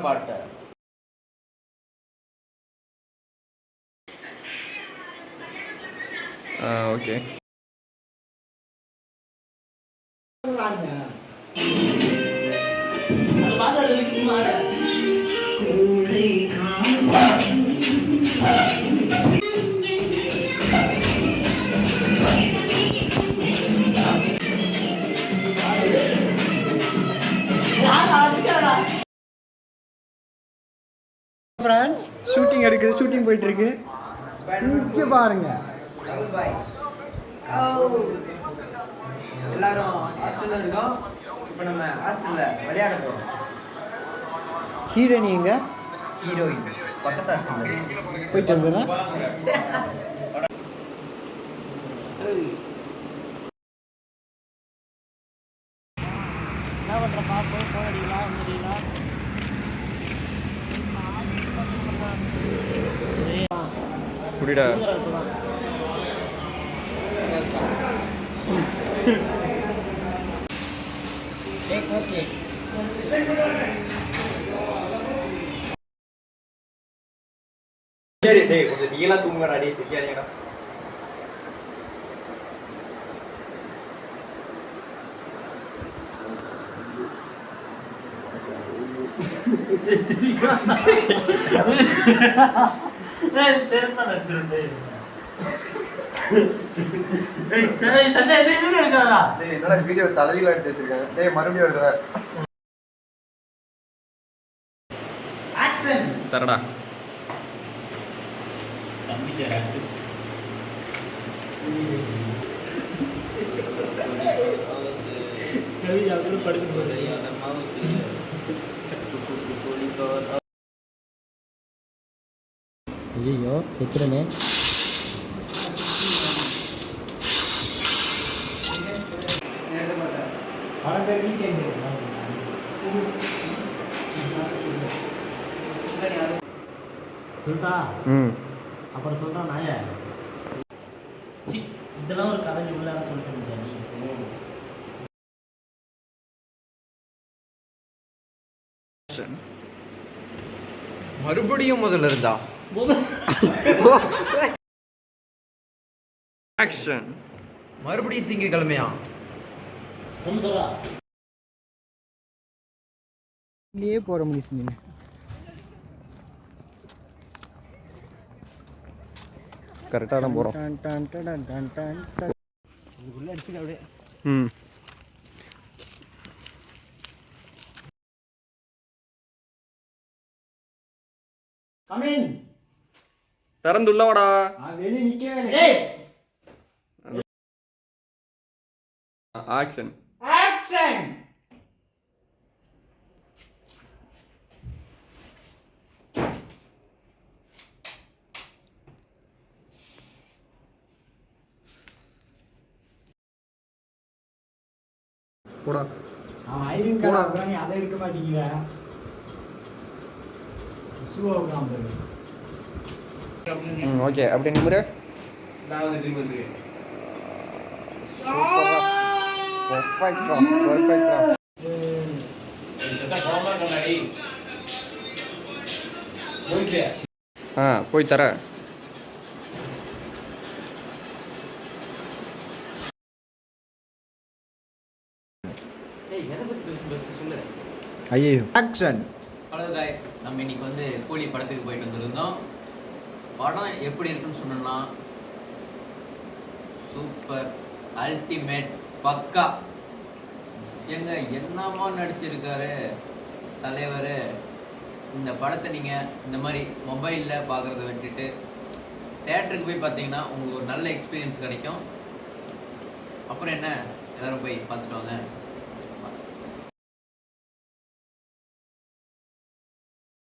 பாட்டு okay. Friends shooting எடுக்குது, shooting போயிட்டு இருக்கு. இங்கே பாருங்க எல்லாரும் ஹாஸ்டல்ல இருக்கோம். இப்போ நம்ம ஹாஸ்டல்ல விளையாட போறோம். ஹீரோயினி எங்க? ஹீரோயின் பக்கத்து ஹாஸ்டல்ல போயிட்டு வந்துடுறேன். என்ன பண்ணுறப்பா? போய் ஃபோன் அடிக்கலாம் வந்துடலாம். குடிடா. சரி டேய் கொஞ்சம் நீலா தூங்குங்கடா டேய் சரியாடா. என்னடா வீடியோ தலையில எடுத்து வச்சிருக்காங்க. டேய் மறுபடியும் வருதா? ஆக்ஷன் தரடா. தம்பி சார் ஆக்ஷன். கவி அப்படியே படுக்க போறீங்க. ஐயோ செத்துறனே. சொல்லிட்டா அப்புறம் சொல்றான் நாய. இதெல்லாம் ஒரு கதை உள்ள சொல்லிட்டு இருந்த நீ. மறுபடியும் முதல்ல இருந்தா ஆக்ஷன். மறுபடியும் திங்கக்கிழமையா? இல்லையே போற முடியும். கரெக்டாக தான் போகிறோம். இதுக்குள்ள அடிச்சுட்டு அப்படியே. கமிங். திறந்துள்ள வாடா. வெளியே நிக்கவே. ஆக்ஷன். ஆக்ஷன். போடா. அவன் ஐடிங் கார்டு அப்புறம் நீ அதை எடுக்க மாட்டேங்கிற. ஓகே அப்படி நிமிரு. பர்ஃபெக்ட்டா பர்ஃபெக்ட்டா. போய் தர. ஐயோ ஆக்ஷன். ஹலோ காய்ஸ், நம்ம இன்னைக்கு வந்து கூலி படத்துக்கு போயிட்டு வந்துருந்தோம். படம் எப்படி இருக்குன்னு சொன்னோம்னா சூப்பர், அல்டிமேட், பக்கா. ஏங்க என்னமா நடிச்சிருக்காரு தலைவர். இந்த படத்தை நீங்கள் இந்த மாதிரி மொபைலில் பார்க்குறத விட்டுட்டு தேட்டருக்கு போய் பார்த்தீங்கன்னா உங்களுக்கு ஒரு நல்ல எக்ஸ்பீரியன்ஸ் கிடைக்கும். அப்புறம் என்ன, எல்லோரும் போய் பார்த்துட்டு வாங்க.